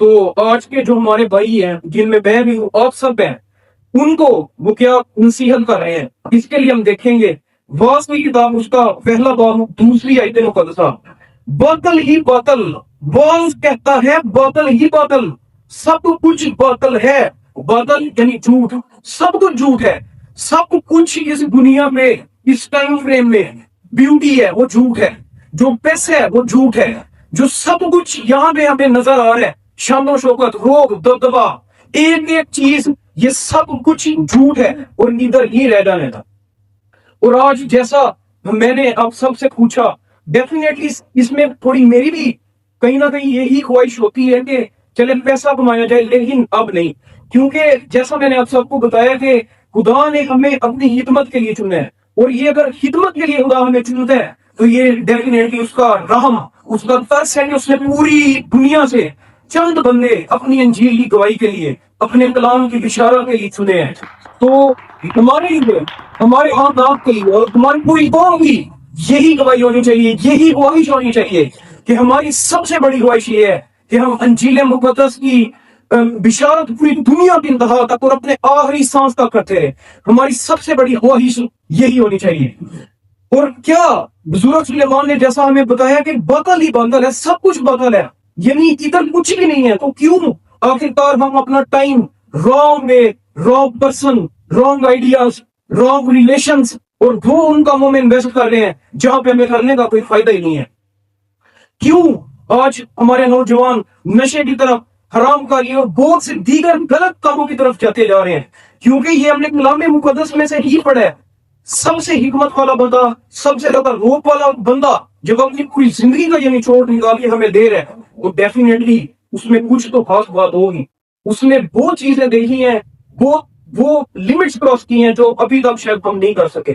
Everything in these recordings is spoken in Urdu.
تو آج کے جو ہمارے بھائی ہیں جن میں میں بھی ہوں آپ سب ہیں ان کو وہ کیا نصیحت کر رہے ہیں اس کے لیے ہم دیکھیں گے واس کی کتاب اس کا پہلا باب دوسری آیت مقدسہ باطل ہی باطل واس کہتا ہے باطل ہی باطل سب کچھ باطل ہے باطل یعنی جھوٹ سب کچھ جھوٹ ہے سب کچھ اس دنیا میں اس ٹائم فریم میں بیوٹی ہے وہ جھوٹ ہے جو پیسے ہے وہ جھوٹ ہے جو سب کچھ یہاں پہ ہمیں نظر آ رہا ہے شان و شوکت روب دبدبا ایک ایک چیز یہ سب کچھ جھوٹ ہے اور ادھر ہی رہ جانے تھا اور آج جیسا میں نے آپ سب سے پوچھا ڈیفینیٹلی اس میں تھوڑی میری بھی کہیں نہ کہیں یہی خواہش ہوتی ہے کہ چلے پیسہ کمایا جائے لیکن اب نہیں کیونکہ جیسا میں نے آپ سب کو بتایا کہ خدا نے ہمیں اپنی خدمت کے لیے چنا ہے اور یہ اگر خدمت کے لیے خدا ہمیں چنتا ہے تو یہ ڈیفینیٹلی اس کا رحم اس کا ترس ہے کہ اس نے پوری دنیا سے چند بندے اپنی انجیل کی گواہی کے لیے اپنے کلام کی بشارت کے لیے چنے ہیں تو ہمارے لیے ہمارے آپ کے لیے اور تمہاری پوری قوم کی یہی گواہی ہونی چاہیے یہی خواہش ہونی چاہیے کہ ہماری سب سے بڑی خواہش یہ ہے کہ ہم انجیل مقدس کی بشارت پوری دنیا کی انتہا تک اور اپنے آخری سانس تک کرتے رہے ہماری سب سے بڑی خواہش یہی ہونی چاہیے اور کیا بزرگ سلیمان نے جیسا ہمیں بتایا کہ باطل ہی باطل ہے سب کچھ باطل ہے یعنی ادھر کچھ بھی نہیں ہے تو کیوں آخرکار ہم اپنا ٹائم رانگ میں wrong person wrong ideas wrong relations اور وہ ان کاموں میں انویسٹ کر رہے ہیں جہاں پہ ہمیں کرنے کا کوئی فائدہ ہی نہیں ہے کیوں آج ہمارے نوجوان نشے کی طرف حرام کاری اور بہت سے دیگر غلط کاموں کی طرف جاتے جا رہے ہیں کیونکہ یہ ہم نے کلام مقدس میں سے ہی پڑھا ہے سب سے حکمت والا بندہ سب سے زیادہ روپ والا بندہ جب اپنی پوری زندگی کا یہ نچوڑ نکال کے ہمیں دے رہا ہے تو ڈیفینیٹلی اس میں کچھ تو خاص بات ہوگی اس نے وہ چیزیں دیکھی ہیں وہ لمٹس کراس کی ہیں جو ابھی تک شاید ہم نہیں کر سکے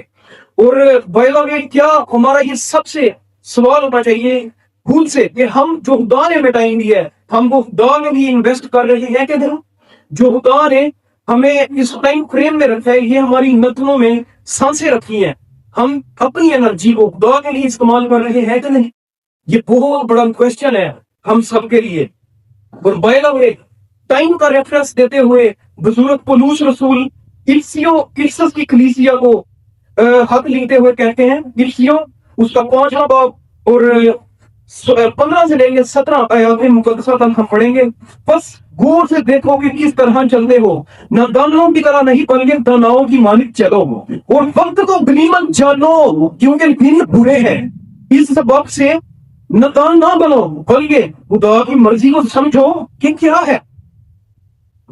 اور بائی دا وے کیا ہمارا یہ سب سے سوال ہونا چاہیے بھول سے کہ ہم جو خدا نے ہمیں ٹائم دیا ہے ہم وہ خدا میں بھی انویسٹ کر رہے ہیں کہ نہیں جو خدا نے ہمیں اس ٹائم فریم میں رکھا ہے یہ ہماری نتنوں میں سانسیں رکھی ہیں ہم اپنی انرجی کو خدا کے لیے استعمال کر رہے ہیں کہ نہیں یہ بہت بڑا کوشچن ہے ہم سب کے لیے اور بائی دا وے ٹائم کا ریفرنس دیتے ہوئے بزرگ پولس رسول افسس کی کلیسیا کو حق لیتے ہوئے کہتے ہیں افسیوں اس کا 5واں باب اور 15 سے لے کے 17 آیات مقدسہ تک ہم پڑھیں گے بس غور سے دیکھو کہ کس طرح چلتے ہو نہ دانوں کی طرح نہیں بلکہ داناؤں کی مانند چلو اور وقت کو غنیمت جانو کیونکہ دن برے ہیں اس سبب سے نادان نہ بنو بلکہ خدا کی مرضی کو سمجھو کہ کیا ہے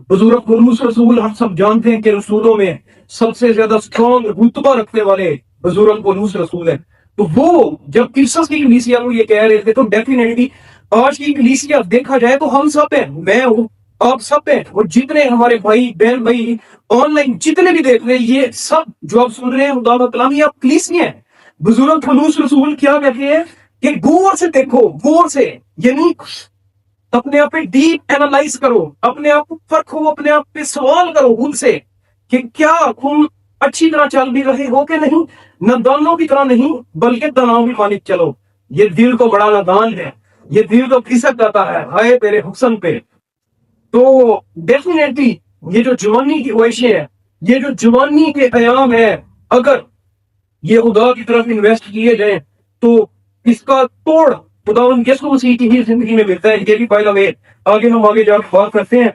بزرگ پولس رسول ہم سب جانتے ہیں کہ رسولوں میں سب سے زیادہ سٹرونگ رتبہ رکھنے والے بزرگ پولس رسول ہیں تو وہ جب افسس کی کلیسیا کو یہ کہہ رہے تھے تو ڈیفینیٹلی آج کی کلیسیا دیکھا جائے تو ہم سب ہیں میں ہوں آپ سب ہیں اور جتنے ہمارے بھائی بہن بھائی آن لائن جتنے بھی دیکھ رہے ہیں یہ سب جو آپ سن رہے ہیں خدا کا کلام یہ آپ کلیسیا ہیں بزرگ پولس رسول کیا کہتے ہیں کہ غور سے دیکھو غور سے یعنی اپنے آپ پہ ڈیپ اینالائز کرو اپنے آپ کو پرکھو اپنے آپ پہ سوال کرو ان سے کہ کیا تم اچھی طرح چل بھی رہے ہو کہ نہیں نہ دانوں کی طرح نہیں بلکہ داناؤں کی مانند چلو یہ دل کو بڑا نادان ہے یہ دل کو کھسک جاتا ہے ہائے تیرے حسن پہ تو ڈیفینیٹلی یہ جو جوانی کی خواہشیں ہیں یہ جو جوانی کے ایام ہے اگر یہ خدا کی طرف انویسٹ کیے جائیں تو اس کا توڑ خدا ان یسوع مسیح کی ہی زندگی میں ملتا ہے یہ بھی پہلا وے آگے ہم آگے جا کے بات کرتے ہیں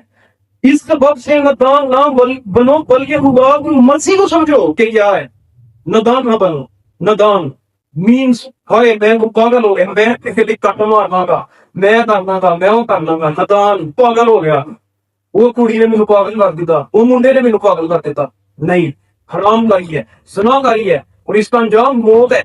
اس سبب سے نادان نہ بنو بلکہ خدا کی مرضی کو سمجھو کہ کیا ہے نادان نہ بنو نادان مینس ہائے میں وہ پاگل ہو گیا میں کسی کٹ مارنا گا میں کرنا گا میں وہ کرنا گا نادان پاگل ہو گیا وہ کڑی نے مینوں پاگل کر دیتا وہ منڈے نے مینوں پاگل کر دیتا نہیں حرام کاری ہے زنا کاری ہے اور اس کا انجام موت ہے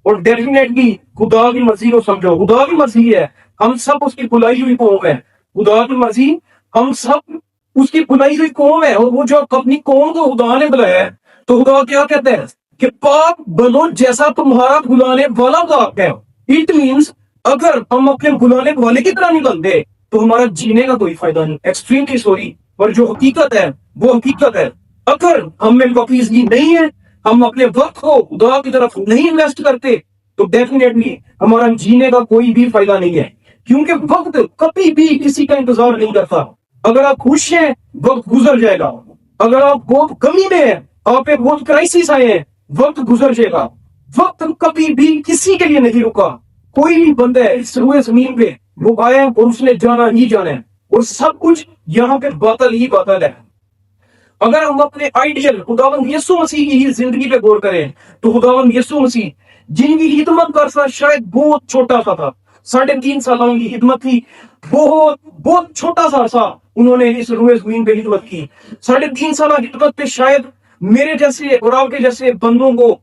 اور ڈیفینیٹلی خدا کی مرضی کو سمجھو خدا کی مرضی ہے ہم سب اس کی بلائی ہوئی قوم ہے خدا کی مرضی ہم سب اس کی بلائی ہوئی قوم ہے اور وہ جو اپنی قوم کو خدا نے بلایا ہے تو خدا کیا کہتا ہے کہ پاک بنو جیسا تمہارا بلانے والا پاک ہے اٹ مینس اگر ہم اپنے بلانے والے کی طرح نہیں بنتے تو ہمارا جینے کا کوئی فائدہ نہیں ایکسٹریملی سوری اور جو حقیقت ہے وہ حقیقت ہے اگر ہم میں پاکیزگی نہیں ہے ہم اپنے وقت کو خدا کی طرف نہیں انویسٹ کرتے تو ڈیفینیٹلی ہمارا جینے کا کوئی بھی فائدہ نہیں ہے کیونکہ وقت کبھی بھی کسی کا انتظار نہیں کرتا. اگر آپ خوش ہیں وقت گزر جائے گا, اگر آپ بہت کمی میں ہیں, آپ پہ بہت کرائسس آئے ہیں, وقت گزر جائے گا. وقت کبھی بھی کسی کے لیے نہیں رکا. کوئی بھی بندہ ہے اس روئے زمین پہ وہ آیا ہے اور اس نے جانا ہی جانا ہے, اور سب کچھ یہاں پہ باطل ہی باطل ہے. اگر ہم اپنے آئیڈیل خداوند یسوع مسیح کی زندگی پہ غور کریں تو خداوند یسوع مسیح جن کی خدمت کا عرصہ شاید بہت چھوٹا سا تھا, 3.5 سال کی خدمت تھی, بہت بہت چھوٹا سا عرصہ انہوں نے اس روئے زمین پہ خدمت کی. 3.5 سال کی خدمت پہ شاید میرے جیسے اور آپ کے جیسے بندوں کو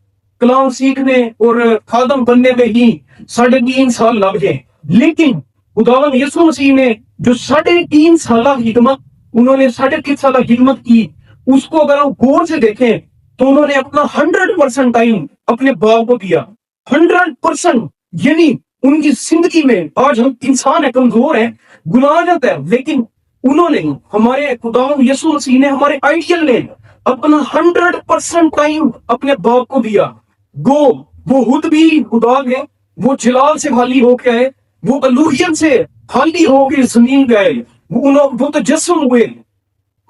کلام سیکھنے اور خادم بننے میں ہی 3.5 سال لگ گئے. لیکن خداوند یسوع مسیح نے جو 3.5 سال خدمت انہوں نے 3.5 سال خدمت کی, اس کو اگر ہم غور سے دیکھیں تو انہوں نے اپنا 100% ٹائم اپنے باپ کو دیا. 100%, یعنی ان کی زندگی میں آج ہم انسان ہیں, کمزور ہیں, گناہ جاتا ہے, لیکن انہوں نے, ہمارے خداوند یسوع مسیح نے, ہمارے آئیڈیل نے اپنا 100% ٹائم اپنے باپ کو دیا. گو وہ خود بھی خدا کے, وہ جلال سے خالی ہو کے آئے, وہ الوہیت سے خالی ہو کے زمین پہ آئے, وہ تجسم ہوئے.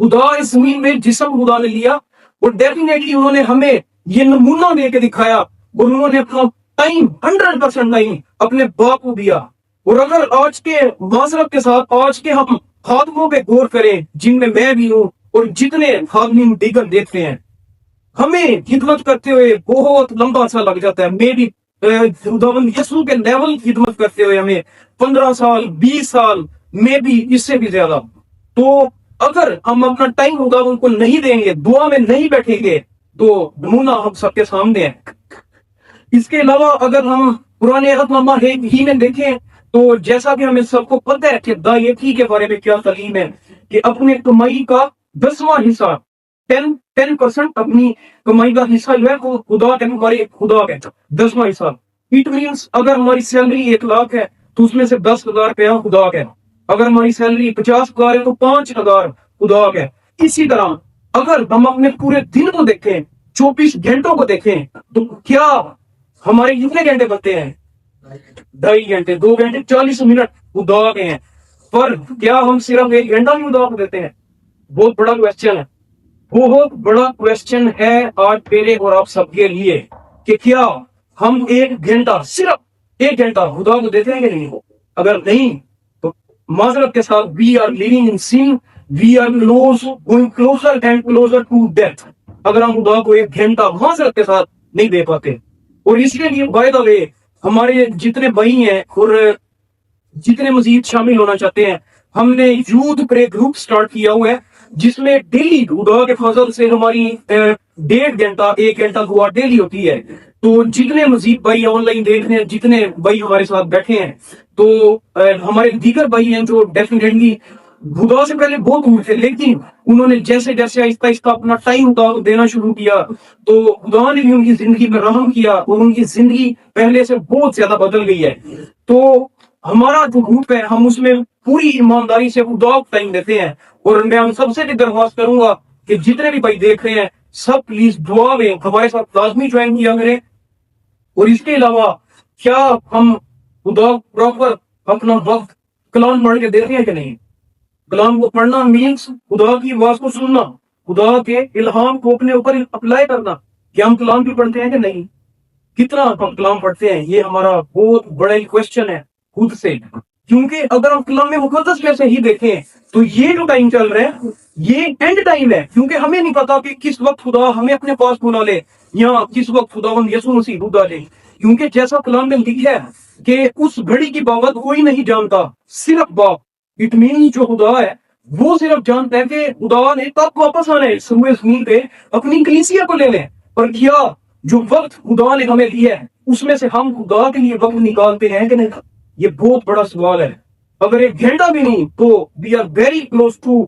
خدا اس زمین میں جسم خدا نے لیا, اور ڈیفینیٹلی انہوں نے ہمیں یہ نمونہ دے کے دکھایا, اور انہوں نے اپنا ٹائم 100% ٹائم اپنے باپ کو دیا. اور اگر آج کے معذرت کے ساتھ آج کے ہم خادموں پہ غور کریں, جن میں میں بھی ہوں اور جتنے خادمین دیگر دیکھتے ہیں, ہمیں خدمت کرتے ہوئے بہت لمبا عرصہ لگ جاتا ہے. میں بھی خداوند یسوع کے لیول خدمت کرتے ہوئے ہمیں 15 سال 20 سال میں بھی اس سے بھی زیادہ. تو اگر ہم اپنا ٹائم خداوند کو نہیں دیں گے, دعا میں نہیں بیٹھیں گے, تو نمونہ ہم سب کے سامنے ہے. اس کے علاوہ اگر ہم پرانے عہد نامہ ہی میں دیکھیں تو جیسا کہ ہمیں سب کو پتہ ہے کہ دایتی کے بارے میں کیا تعلیم ہے, کہ اپنے کمائی کا 10واں حصہ 10% اپنی کمائی کا حصہ جو ہے وہ خدا کے, ہمارے خدا کا 10واں حصہ. اٹ مینس اگر ہماری سیلری 1 لاکھ ہے تو اس میں سے 10,000 روپیہ خدا کا. اگر ہماری سیلری 50,000 ہے تو 5,000 خدا کا. اسی طرح اگر ہم اپنے پورے دن کو دیکھیں, 24 گھنٹوں کو دیکھیں, تو کیا ہمارے کتنے گھنٹے بنتے ہیں؟ 2.5 گھنٹے, 2 گھنٹے 40 منٹ خدا کے ہیں. پر کیا ہم صرف 1 گھنٹہ بھی خدا کو دیتے ہیں؟ بہت بڑا کویسچن ہے, بہت بڑا کویسچن ہے آج میرے اور آپ سب کے لیے, کہ کیا ہم 1 گھنٹہ, صرف 1 گھنٹہ خدا کو دیتے ہیں کہ نہیں؟ اگر نہیں تو معذرت کے ساتھ we are living in sin, we are going closer and closer to death. اگر ہم خدا کو 1 گھنٹہ معذرت کے ساتھ نہیں دے پاتے. اور اس کے لیے بائی دا وے ہمارے جتنے بھائی ہیں اور جتنے مزید شامل ہونا چاہتے ہیں, ہم نے یوتھ پرے گروپ سٹارٹ کیا ہوا ہے, جس میں ڈیلی خدا کے فضل سے ہماری 1.5 گھنٹہ 1 گھنٹہ دعا ڈیلی ہوتی ہے. تو جتنے مزید بھائی آن لائن دیکھ رہے ہیں, جتنے بھائی ہمارے ساتھ بیٹھے ہیں, تو ہمارے دیگر بھائی ہیں جو ڈیفینیٹلی خدا سے پہلے بہت دور تھے, لیکن انہوں نے جیسے جیسے آہستہ آہستہ اپنا ٹائم دینا شروع کیا تو خدا نے بھی ان کی زندگی میں رحم کیا, اور ان کی زندگی پہلے سے بہت زیادہ بدل گئی ہے. تو ہمارا جو گروپ ہے, ہم اس میں پوری ایمانداری سے خدا کو ٹائم دیتے ہیں. اور میں ہم سب سے بھی درخواست کروں گا کہ جتنے بھی بھائی دیکھ رہے ہیں, سب پلیز دعا میں ہمارے ساتھ لازمی جوائن کیا کریں. اور اس کے علاوہ کیا ہم خدا پراپر اپنا وقت کلام پڑھ کے دیتے ہیں کہ نہیں؟ کلام کو پڑھنا مینس خدا کی آواز کو سننا, خدا کے الہام کو اپنے اوپر اپلائی کرنا. کیا ہم کلام بھی پڑھتے ہیں کہ نہیں؟ کتنا ہم کلام پڑھتے ہیں؟ یہ ہمارا بہت بڑا کویسچن ہے خود سے. کیونکہ اگر ہم کلام مقدس میں سے ہی دیکھیں تو یہ جو ٹائم چل رہا ہے یہ اینڈ ٹائم ہے, کیونکہ ہمیں نہیں پتا کہ کس وقت خدا ہمیں اپنے پاس بلا لے یا کس وقت خداوند یسوع مسیح بلا لے. کیونکہ جیسا کلام میں لکھا ہے کہ اس گھڑی کی بابت کوئی نہیں جانتا, صرف باپ. اٹ مین جو خدا ہے وہ صرف جانتا ہے کہ خدا نے کب واپس آنا ہے سروے زمین پہ اپنی کلیسیا کو لینے. پر کیا جو وقت خدا نے ہمیں دیا ہے اس میں سے ہم خدا کے لیے وقت نکالتے ہیں کہ نہیں؟ یہ بہت بڑا سوال ہے. اگر 1 گھنٹہ بھی نہیں تو we are very close to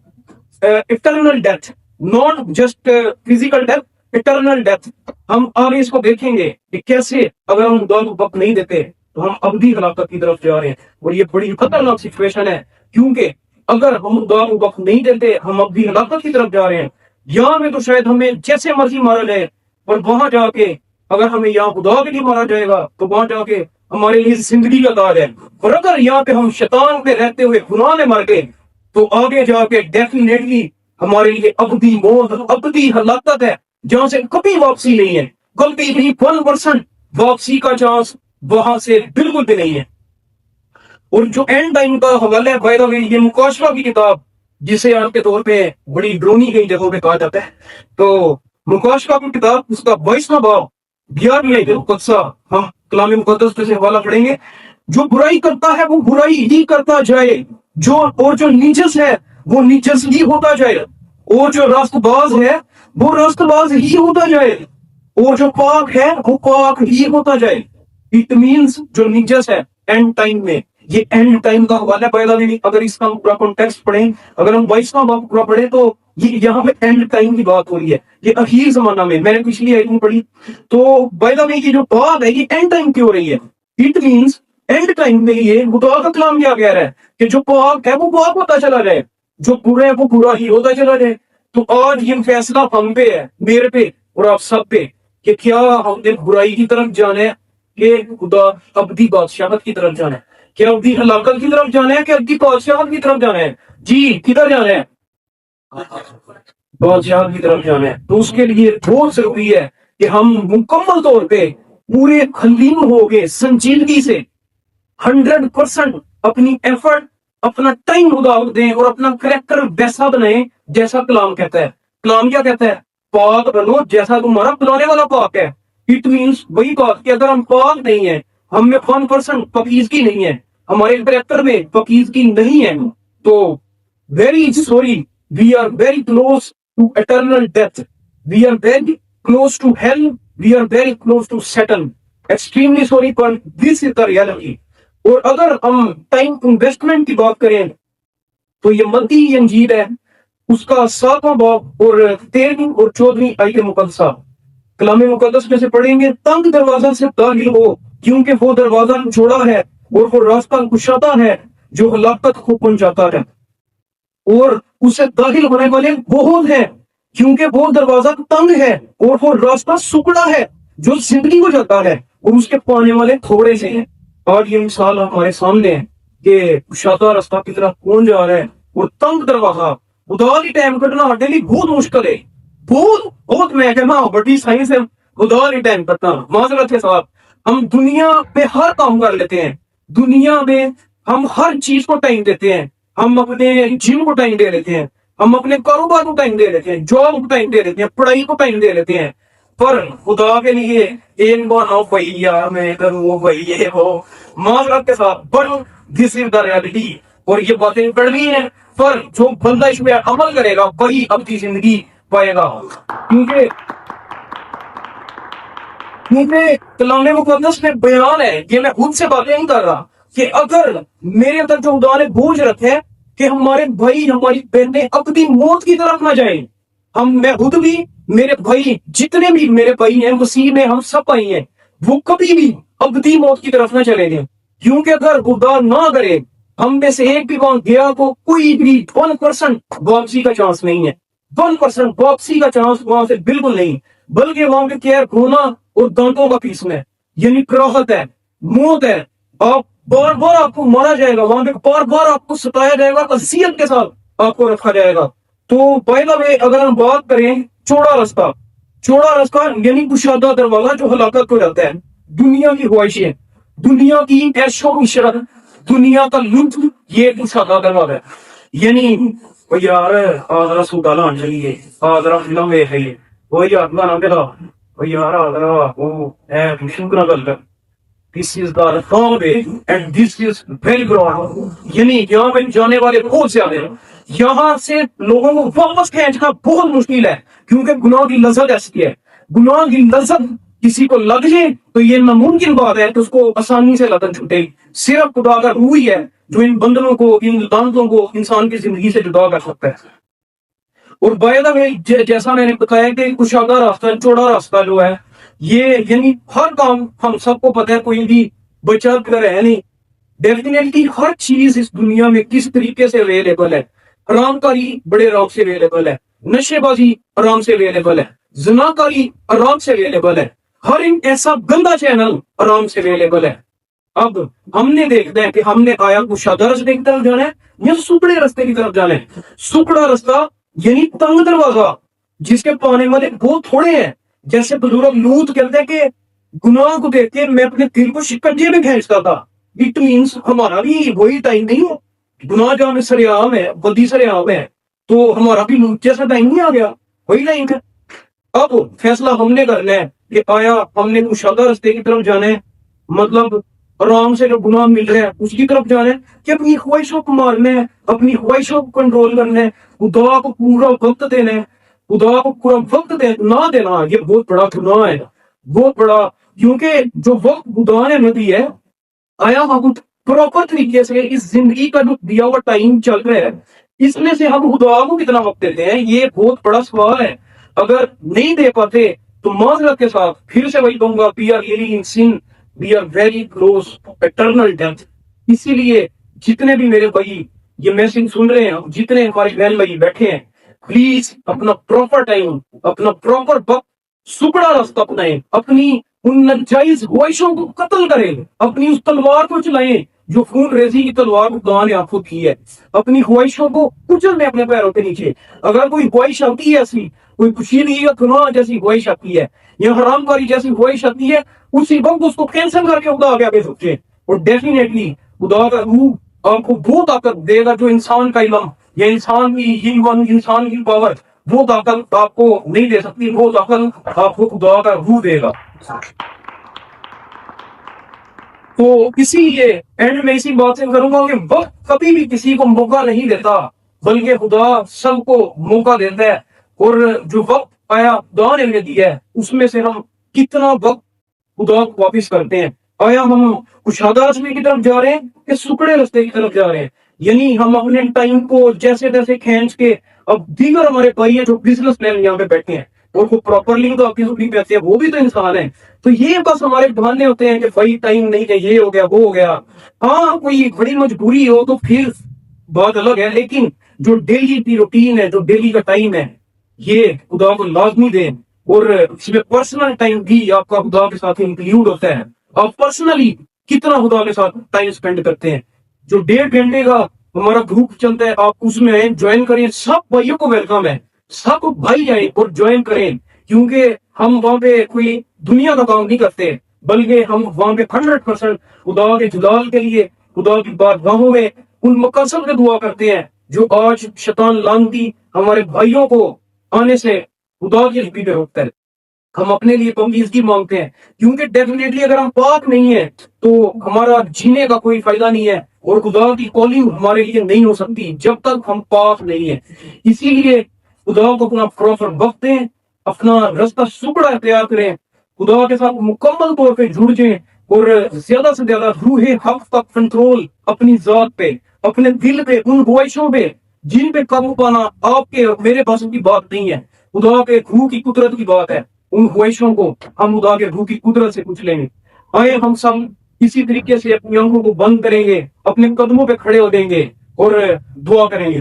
eternal death, not just physical death, eternal death. ہم آگے اس کو دیکھیں گے کہ کیسے اگر ہم خدا کو وقت نہیں دیتے تو ہم ابدی ہلاکت کی طرف جا رہے ہیں. اور یہ بڑی خطرناک سچویشن ہے, کیونکہ اگر ہم خدا کو وقت نہیں دیتے ہم ابدی ہلاکت کی طرف جا رہے ہیں. یہاں میں تو شاید ہمیں جیسے مرضی مارا جائے, پر وہاں جا کے اگر ہمیں یہاں خدا کے لیے مارا جائے گا تو وہاں جا کے ہمارے لیے زندگی کا تاج ہے. اور اگر یہاں پہ ہم شیطان پہ رہتے ہوئے گناہ میں مر گئے تو آگے جا کے ڈیفینیٹلی ہمارے لیے ابدی موت، ابدی ہلاکت ہے، جہاں سے کبھی واپسی نہیں ہے. کبھی بھی 1% واپسی کا چانس وہاں سے بالکل بھی نہیں ہے. اور جو اینڈ ٹائم کا حوالہ ہے بائی دا وے، یہ مکاشفہ کی کتاب جسے آج کے طور پہ بڑی ڈرونی کئی جگہوں پہ کہا جاتا ہے، تو مکاشفہ کی کتاب اس کا 22واں باب 11ویں قدسہ ہم کلام مقدس سے حوالہ پڑھیں گے. جو برائی کرتا ہے وہ برائی ہی کرتا جائے، جو نیجس ہے وہ نیجس ہی ہوتا جائے، اور جو راست باز ہے وہ راست باز ہی ہوتا جائے، اور جو پاک ہے وہ پاک ہی ہوتا جائے. اٹ مینس جو نیجس ہے اینڈ ٹائم میں، یہ اینڈ ٹائم کا حوالہ پیدا نہیں. اگر اس کا پورا کانٹیکسٹ پڑھیں، اگر ہم 22واں باب پورا پڑھیں تو یہ یہاں پہ اینڈ ٹائم کی بات ہو رہی ہے. یہ اخیر زمانہ میں، میں نے پچھلی آیت میں پڑھی تو بائی دا وے یہ جو بات ہے یہ اینڈ ٹائم کی ہو رہی ہے. اٹ مینس اینڈ ٹائم میں یہ خدا کا کلام کیا کہہ رہا ہے کہ جو پاک ہے وہ پاک ہوتا چلا جائے، جو برا ہے وہ برا ہی ہوتا چلا جائے. تو آج یہ فیصلہ ہم پہ ہے، میرے پہ اور آپ سب پہ، کہ کیا ہم نے برائی کی طرف جانا ہے کہ خدا ابدی بادشاہت کی طرف جانا ہے، کیا ابدی ہلاکت کی طرف جانا ہے کہ ابدی بادشاہت کی طرف جانا ہے. جی کدھر جانا ہے؟ بادشاہت کی طرف جانا ہے. تو اس کے لیے بہت ضروری ہے کہ ہم مکمل طور پہ پورے خلیم ہو گئے سنجیدگی سے 100% اپنی ایفرٹ، اپنا ٹائم خدا کو دیں اور اپنا کریکٹر ویسا بنائیں جیسا کلام کہتا ہے. کلام کیا کہتا ہے؟ پاک بنو جیسا تمہارا بلانے والا پاک ہے. اٹ مینس وہی بات کہ اگر ہم پاک نہیں ہیں، ہم میں 1% پاکیزگی نہیں ہے، ہمارے کریکٹر میں پاکیزگی نہیں ہے، تو very sorry, we are very close to eternal death, we are very close to hell, we are very close to settle. Extremely sorry پر دس از دا ریالٹی. اور اگر ہم ٹائم انویسٹمنٹ کی بات کریں تو یہ متی انجیل ہے، اس کا 7واں باب اور 13ویں اور 14ویں آیت مقدسہ کلام مقدس میں سے پڑھیں گے. تنگ دروازہ سے داخل ہو کیونکہ وہ دروازہ چوڑا ہے اور وہ راستہ کشادہ ہے جو ہلاکت کو پہنچاتا ہے، اور اسے داخل ہونے والے بہت ہیں کیونکہ وہ دروازہ تنگ ہے اور وہ راستہ سکڑا ہے جو زندگی کو جاتا ہے، اور اس کے پانے والے تھوڑے سے ہیں. آج یہ مثال ہمارے سامنے ہے کہ کشادہ راستہ کی طرف کون جا رہا ہے اور تنگ دروازہ. خدا کی ٹائم کٹنا ہمارے لیے بہت مشکل ہے، بہت میں کہنا بڑی سائنس ہے خدا کی ٹائم کٹنا. معذرت کے ساتھ ہم دنیا پہ ہر کام کر لیتے ہیں، دنیا میں ہم ہر چیز کو ٹائم دیتے ہیں، ہم اپنے جم کو ٹائم دے لیتے ہیں، ہم اپنے کاروبار کو ٹائم دے لیتے ہیں، جاب کو ٹائم دے لیتے ہیں، پڑھائی کو ٹائم دے لیتے ہیں، پر خدا کے لیے ایک بار بھائی یار میں کروں بھائی یہ ہو. معذرت کے ساتھ but this is the reality. اور یہ باتیں کڑوی ہیں، پر جو بندہ اس پہ عمل کرے گا وہی اپنی زندگی پائے گا. کیونکہ کلام مقدس میں بیان ہے، یہ میں خود سے باتیں نہیں کر رہا، کہ اگر میرے اندر جو خدا نے بوجھ رکھے کہ ہمارے بھائی ہماری بہنیں اپنی موت کی طرف نہ جائیں، میں خود بھی، میرے بھائی جتنے بھی میرے بھائی ہیں مسیح میں، ہم سب بھائی ہیں، وہ کبھی بھی ابدی موت کی طرف نہ چلے گئے. کیونکہ اگر خدا نہ کرے ہم میں سے ایک بھی وہاں گیا تو کوئی بھی 1% واپسی کا چانس نہیں ہے. 1% واپسی کا چانس وہاں سے بالکل نہیں، بلکہ وہاں پہ کیا ہے؟ رونا اور دانتوں کا پیسنا ہے، یعنی کراہت ہے، موت ہے. آپ بار بار آپ کو مارا جائے گا، وہاں پہ بار بار آپ کو ستایا جائے گا، اذیت کے ساتھ آپ کو رکھا جائے گا. تو بائی دا وے اگر ہم بات کریں چوڑا راستہ یعنی کشادہ دروازہ جو ہلاکت کو جاتا ہے، دنیا کی خواہشیں، دنیا کی عیش و عشرت، دنیا کا لطف، یہ کشادہ دروازہ ہے. یعنی وہ یار آدھرا سودا لان چلیے، آدھرا فلم ویکھیے، وہ یار گانا پلا، وہ یار آدھرا وہ ہے شکر گل. This is the wrong way and this is very wrong. یعنی یہاں پہ جانے والے بہت زیادہ ہیں، یہاں سے لوگوں کو واپس کھینچنا بہت مشکل ہے، کیونکہ گناہ کی لذت ایسی ہے. گناہ کی لذت کسی کو لگ جائے تو یہ ناممکن بات ہے کہ اس کو آسانی سے لذت چھوٹے گی. صرف خدا کا روح ہی ہے جو ان بندنوں کو، ان لعنتوں کو انسان کی زندگی سے جدا کر سکتا ہے. اور بائی دا وے جیسا میں نے بتایا کہ کشادہ راستہ، چوڑا راستہ جو ہے، یہ یعنی ہر کام ہم سب کو پتہ ہے، کوئی بھی بچت کر ہے نہیں. ڈیفینیٹلی ہر چیز اس دنیا میں کس طریقے سے اویلیبل ہے. حرام کاری بڑے آرام سے اویلیبل ہے، نشے بازی آرام سے اویلیبل ہے، زنا کاری آرام سے اویلیبل ہے، ہر ایک ایسا گندا چینل آرام سے اویلیبل ہے. اب ہم نے دیکھنا ہے کہ ہم نے آیا کشادہ رستے کی طرف جانا ہے یا سکڑے رستے کی طرف جانا ہے. سکڑا رستہ یعنی تنگ دروازہ جس کے پانے والے بہت تھوڑے ہیں. جیسے بزرگ لوط کہتے ہیں کہ گناہ کو دیکھ کے میں اپنے دل کو شکنجے میں کھینچتا تھا. اٹ مینس ہمارا بھی وہی ٹائم نہیں ہو. گناہ جہاں میں سر عام ہے, بدی سر عام ہے, تو ہمارا بھی لوط جیسا ٹائم نہیں آ گیا, وہی ٹائم ہے. اب فیصلہ ہم نے کرنا ہے کہ آیا ہم نے کشادہ رستے کی طرف جانا ہے, مطلب آرام سے جو گناہ مل رہا ہے اس کی طرف جانا ہے, کہ اپنی خواہشوں کو مارنا ہے, اپنی خواہشوں کو کنٹرول کرنا ہے, خدا کو پورا وقت دینا ہے. خدا کو پورا وقت نہ دینا یہ بہت بڑا گناہ ہے, بہت بڑا. کیونکہ جو وقت خدا نے ہمیں دیا ہے, آیا ہم پراپر طریقے سے اس زندگی کا جو دیا ہوا ٹائم چل رہا ہے اس میں سے ہم خدا کو کتنا وقت دیتے ہیں, یہ بہت بڑا سوال ہے. اگر نہیں دے پاتے تو معذرت کے ساتھ پھر سے وہی کہوں گا, we are really in sin, we are very close to eternal death. اسی لیے جتنے بھی میرے بھائی یہ میسج سن رہے ہیں, جتنے ہمارے بہن بھائی بیٹھے ہیں, پلیز اپنا پراپر ٹائم, اپنا پراپر وقت سکڑا راستہ اپنائیں, اپنی ان ناجائز خواہشوں کو قتل کریں, اپنی اس تلوار کو چلائیں جو خون ریزی کی تلوار خدا نے آپ کو کی ہے. اپنی خواہشوں کو کچل دیں اپنے پیروں کے نیچے. اگر کوئی خواہش آتی ہے ایسی, کوئی پوشیدگی یا گناہ جیسی خواہش آتی ہے یا حرام کاری جیسی خواہش آتی ہے, اسی وقت اس کو کینسل کر کے خدا کے آگے سوچیں, اور ڈیفینیٹلی خدا کا روح آپ کو وہ طاقت دے گا جو انسان کا علم یا انسان کی پاور, وہ طاقت آپ کو نہیں دے سکتی. وہ طاقت آپ کو خدا کا روح دے گا. تو اسی لیے اینڈ میں اسی بات سے کروں گا کہ وقت کبھی بھی کسی کو موقع نہیں دیتا, بلکہ خدا سب کو موقع دیتا ہے. اور جو وقت آیا خدا نے ہمیں دیا ہے اس میں سے ہم کتنا وقت خدا کو واپس کرتے ہیں. آیا ہم کشادہ رستے کی طرف جا رہے ہیں کہ سکڑے رستے کی طرف جا رہے ہیں, یعنی ہم اپنے ٹائم کو جیسے تیسے کھینچ کے. اب دیگر ہمارے بھائی ہیں جو بزنس مین یہاں پہ بیٹھے ہیں اور وہ پراپرلی تو آپ کی سکڑی پہ آتے ہیں, وہ بھی تو انسان ہیں. تو یہ بس ہمارے بہانے ہوتے ہیں کہ بھائی ٹائم نہیں ہے, یہ ہو گیا وہ ہو گیا. ہاں کوئی بڑی مجبوری ہو تو پھر بات الگ ہے, لیکن جو ڈیلی کی روٹین ہے, جو ڈیلی کا ٹائم ہے, یہ خدا کو لازمی دیں. اور اس میں پرسنل ٹائم بھی آپ کا خدا کے ساتھ انکلوڈ ہوتا ہے. آپ پرسنلی کتنا خدا کے ساتھ ٹائم سپینڈ کرتے ہیں. جو 1.5 گھنٹے کا ہمارا گروپ چلتا ہے, آپ اس میں جوائن کریں. سب بھائیوں کو ویلکم ہے, سب بھائی جائیں اور جوائن کریں, کیونکہ ہم وہاں پہ کوئی دنیا کا کام نہیں کرتے, بلکہ ہم وہاں پہ 100% خدا کے جلال کے لیے خدا کی بارگاہوں میں ان مقاصد سے دعا کرتے ہیں جو آج شیطان لعنتی ہمارے بھائیوں کو آنے سے خدا کی رضا پہ روکتا ہے. ہم اپنے لیے پاکیزگی مانگتے ہیں, کیونکہ ڈیفینیٹلی اگر ہم پاک نہیں ہیں تو ہمارا جینے کا کوئی فائدہ نہیں ہے, اور خدا کی کالنگ ہمارے لیے نہیں ہو سکتی جب تک ہم پاک نہیں ہیں. اسی لیے خدا کو اپنا پراپر وقت دیں, اپنا رستہ سکڑا اختیار کریں, خدا کے ساتھ مکمل طور پہ جڑ جائیں, اور زیادہ سے زیادہ روح حق کا کنٹرول اپنی ذات پہ, اپنے دل پہ, ان خواہشوں پہ جن پہ قابو پانا آپ کے میرے پاس کی بات نہیں ہے, خدا کے روح کی قدرت کی بات ہے. ان خواہشوں کو ہم خدا کے روح کی قدرت سے کچھ لیں گے. آئے ہم سب اسی طریقے سے اپنی آنکھوں کو بند کریں گے, اپنے قدموں پہ کھڑے ہو دیں گے اور دعا کریں گے.